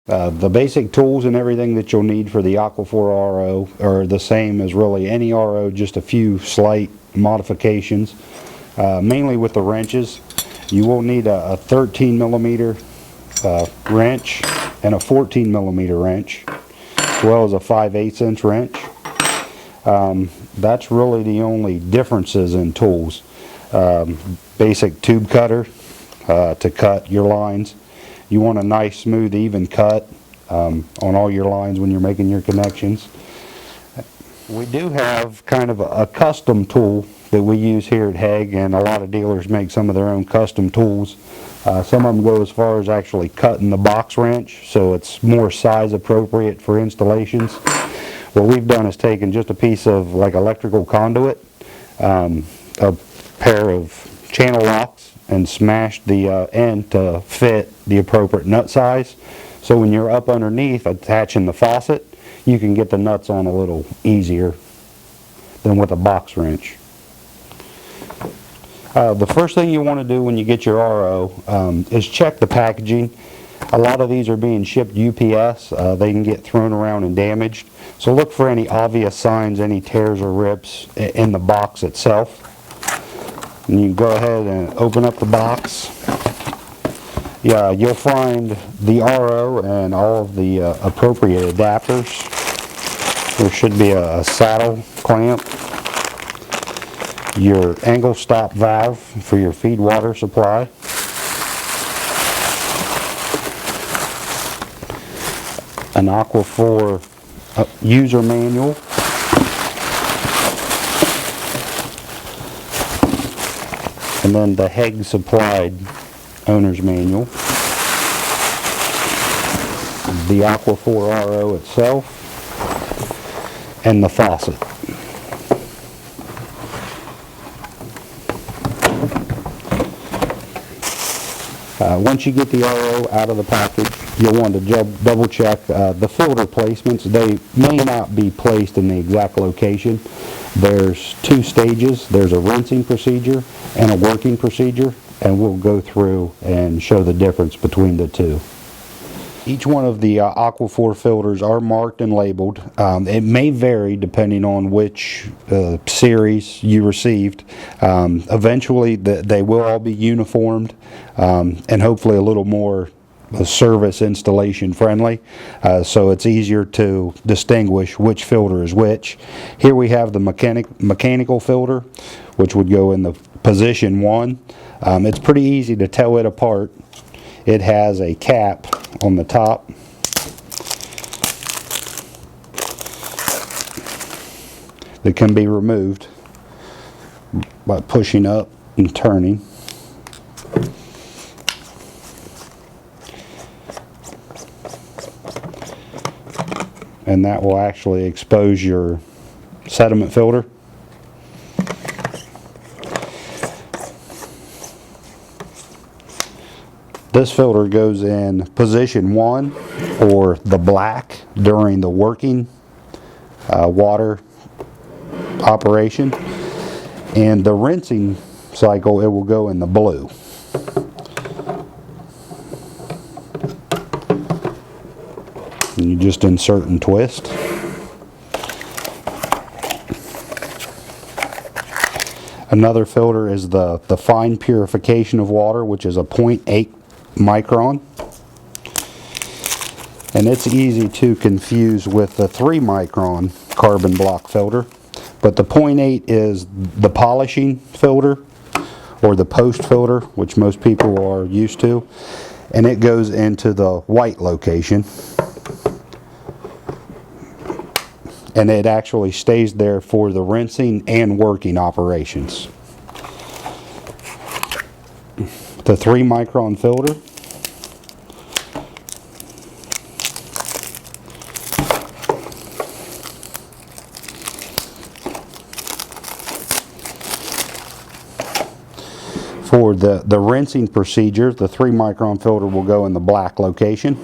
The basic tools and everything that you'll need for the Aquaphor RO are the same as really any RO, just a few slight modifications. Mainly with the wrenches, you will need a 13 millimeter wrench and a 14 millimeter wrench, as well as a 5/8 inch wrench. That's really the only differences in tools. Basic tube cutter to cut your lines. You want a nice, smooth, even cut on all your lines when you're making your connections. We do have kind of a custom tool that we use here at Hague, and a lot of dealers make some of their own custom tools. Some of them go as far as actually cutting the box wrench, so it's more size appropriate for installations. What we've done is taken just a piece of like electrical conduit, a pair of channel locks, and smashed the end to fit the appropriate nut size. So when you're up underneath attaching the faucet, you can get the nuts on a little easier than with a box wrench. The first thing you want to do when you get your RO is check the packaging. A lot of these are being shipped UPS. They can get thrown around and damaged. So look for any obvious signs, any tears or rips in the box itself. And you go ahead and open up the box. Yeah, you'll find the RO and all of the appropriate adapters. There should be a saddle clamp, your angle stop valve for your feed water supply, an Aquaphor user manual, and then the Hague supplied owner's manual, the Aquaphor RO itself, and the faucet. Once you get the RO out of the package, you'll want to double check the filter placements. They may not be placed in the exact location. There's two stages. There's a rinsing procedure and a working procedure, and we'll go through and show the difference between the two. Each one of the Aquaphor filters are marked and labeled. It may vary depending on which series you received. Eventually they will all be uniformed and hopefully a little more service installation friendly, so it's easier to distinguish which filter is which. Here we have the mechanical filter, which would go in the position 1. It's pretty easy to tell it apart. It has a cap on the top that can be removed by pushing up and turning. And that will actually expose your sediment filter. This filter goes in position 1, or the black, during the working water operation, and the rinsing cycle it will go in the blue. And you just insert and twist. Another filter is the fine purification of water, which is a 0.8 micron, and it's easy to confuse with the 3 micron carbon block filter, but the 0.8 is the polishing filter, or the post filter, which most people are used to, and it goes into the white location, and it actually stays there for the rinsing and working operations. The 3 micron filter for the rinsing procedure. The 3 micron filter will go in the black location.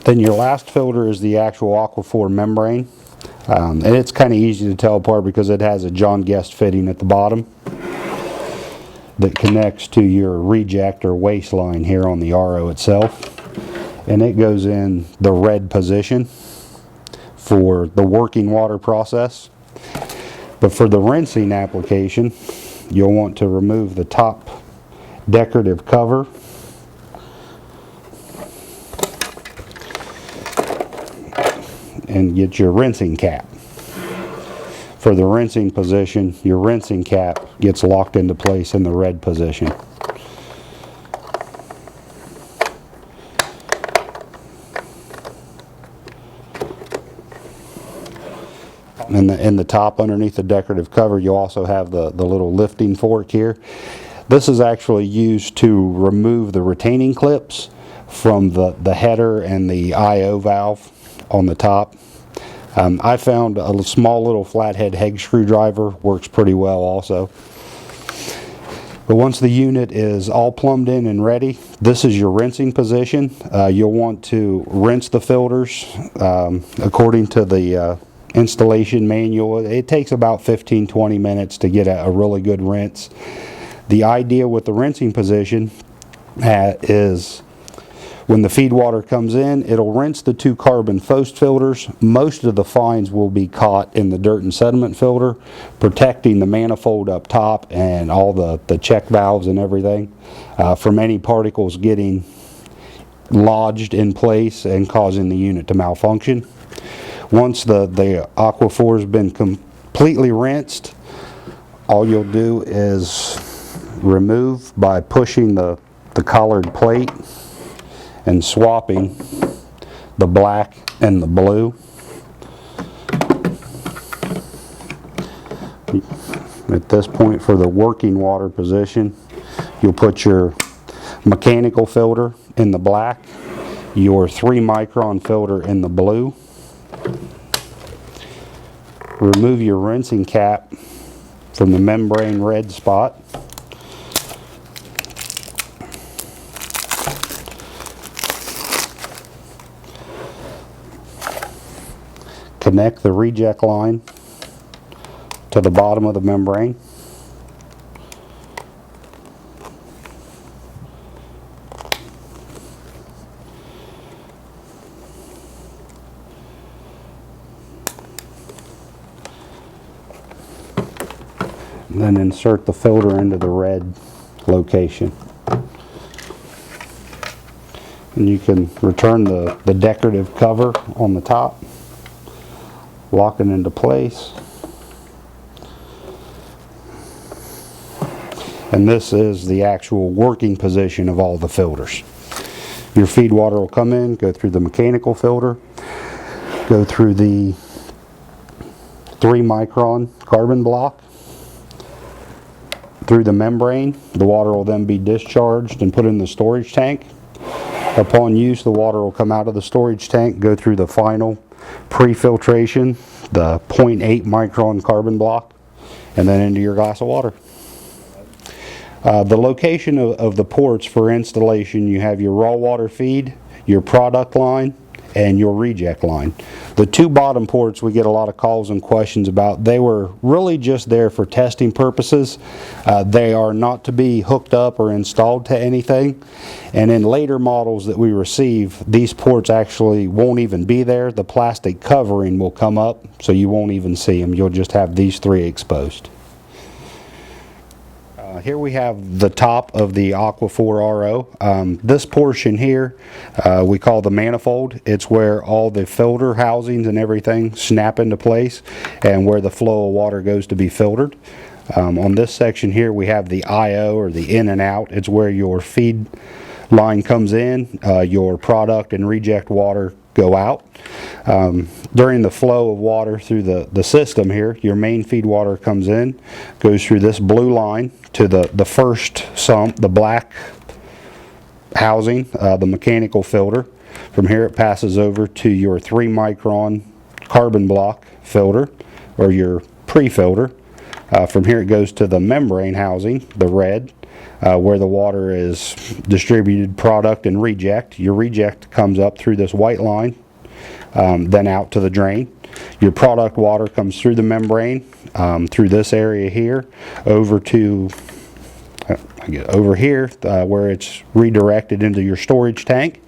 Then your last filter is the actual Aquaphor membrane. And it's kind of easy to tell apart because it has a John Guest fitting at the bottom that connects to your reject or waste line here on the RO itself. And it goes in the red position for the working water process. But for the rinsing application, you'll want to remove the top decorative cover and get your rinsing cap. For the rinsing position, your rinsing cap gets locked into place in the red position. In the top underneath the decorative cover, you'll also have the little lifting fork here. This is actually used to remove the retaining clips from the header and the IO valve on the top. I found a small little flathead Hague screwdriver works pretty well also. But once the unit is all plumbed in and ready, this is your rinsing position. You'll want to rinse the filters according to the installation manual. It takes about 15-20 minutes to get a really good rinse. The idea with the rinsing position is when the feed water comes in, it'll rinse the 2 carbon Fost filters. Most of the fines will be caught in the dirt and sediment filter, protecting the manifold up top and all the check valves and everything from any particles getting lodged in place and causing the unit to malfunction. Once the Aquaphor has been completely rinsed, all you'll do is remove by pushing the collared plate and swapping the black and the blue. At this point, for the working water position, you'll put your mechanical filter in the black, your 3 micron filter in the blue. Remove your rinsing cap from the membrane red spot. Connect the reject line to the bottom of the membrane. And then insert the filter into the red location. And you can return the decorative cover on the top, lock it into place. And this is the actual working position of all the filters. Your feed water will come in, go through the mechanical filter, go through the 3 micron carbon block, through the membrane. The water will then be discharged and put in the storage tank. Upon use, the water will come out of the storage tank, go through the final pre-filtration, the 0.8 micron carbon block, and then into your glass of water. The location of the ports for installation, you have your raw water feed, your product line, and your reject line. The 2 bottom ports we get a lot of calls and questions about. They were really just there for testing purposes. They are not to be hooked up or installed to anything. And in later models that we receive, these ports actually won't even be there. The plastic covering will come up, so you won't even see them. You'll just have these 3 exposed. Here we have the top of the Aquaphor RO. This portion here we call the manifold. It's where all the filter housings and everything snap into place and where the flow of water goes to be filtered. On this section here we have the IO, or the in and out. It's where your feed line comes in, your product and reject water go out. During the flow of water through the system here, your main feed water comes in, goes through this blue line to the first sump, the black housing, the mechanical filter. From here it passes over to your 3 micron carbon block filter, or your pre-filter. From here it goes to the membrane housing, the red, where the water is distributed product and reject. Your reject comes up through this white line, then out to the drain. Your product water comes through the membrane, through this area here, over to over here where it's redirected into your storage tank.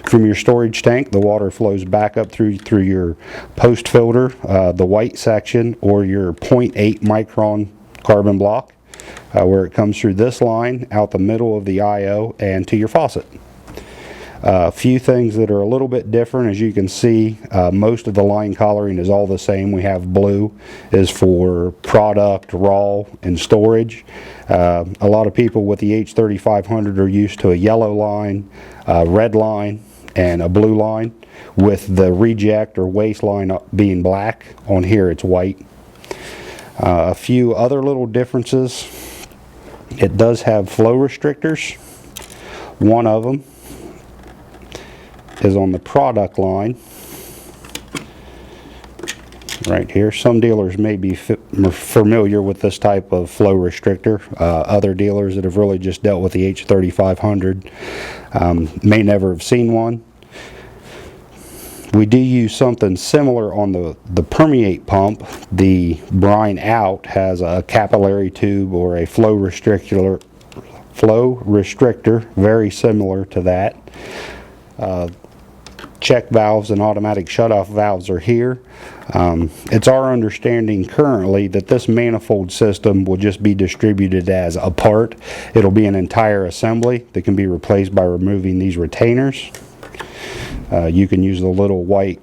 From your storage tank, the water flows back up through your post filter, the white section, or your 0.8 micron carbon block, where it comes through this line, out the middle of the IO, and to your faucet. A few things that are a little bit different. As you can see, most of the line coloring is all the same. We have blue is for product, raw, and storage. A lot of people with the H3500 are used to a yellow line, a red line, and a blue line, with the reject or waste line being black. On here it's white. A few other little differences. It does have flow restrictors. One of them is on the product line right here. Some dealers may be familiar with this type of flow restrictor. Other dealers that have really just dealt with the H3500 may never have seen one. We do use something similar on the permeate pump. The brine out has a capillary tube or a flow restrictor very similar to that. Check valves and automatic shutoff valves are here. It's our understanding currently that this manifold system will just be distributed as a part. It'll be an entire assembly that can be replaced by removing these retainers. You can use the little white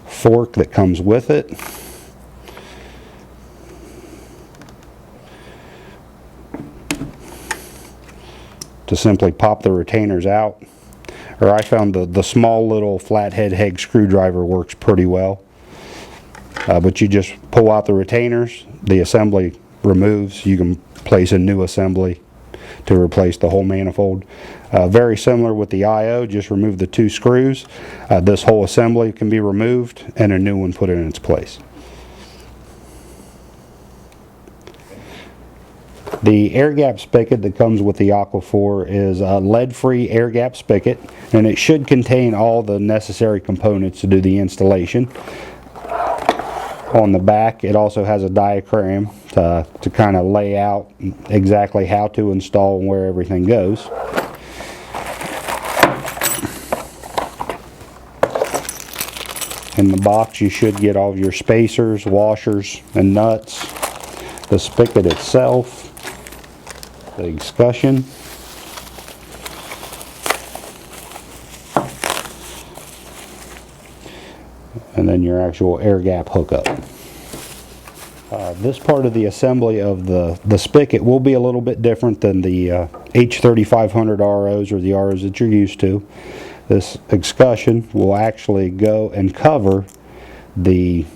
fork that comes with it. To simply pop the retainers out. Or I found the small little flathead Hague screwdriver works pretty well. But you just pull out the retainers, the assembly removes, you can place a new assembly to replace the whole manifold. Very similar with the IO, just remove the two screws. This whole assembly can be removed and a new one put in its place. The air gap spigot that comes with the Aquaphor is a lead-free air gap spigot, and it should contain all the necessary components to do the installation. On the back, it also has a diagram to kind of lay out exactly how to install and where everything goes. In the box, you should get all of your spacers, washers, and nuts, the spigot itself, the escutcheon, and then your actual air gap hookup. This part of the assembly of the spigot will be a little bit different than the H3500 ROs or the ROs that you're used to. This escutcheon will actually go and cover the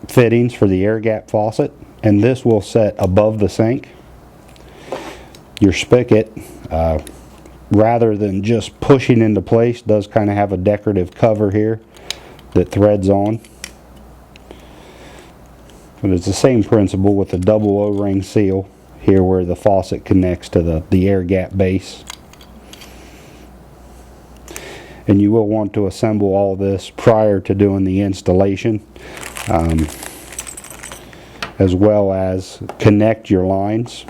fittings for the air gap faucet, and this will set above the sink. Your spigot, rather than just pushing into place, does kind of have a decorative cover here that threads on. But it's the same principle with the double O-ring seal here where the faucet connects to the air gap base. And you will want to assemble all this prior to doing the installation, as well as connect your lines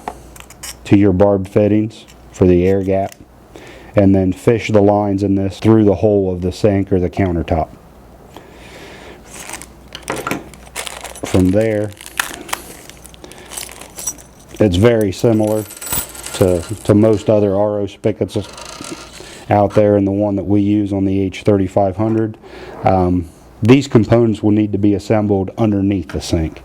to your barb fittings for the air gap, and then fish the lines in this through the hole of the sink or the countertop. From there, it's very similar to most other RO spigots out there and the one that we use on the H3500. These components will need to be assembled underneath the sink.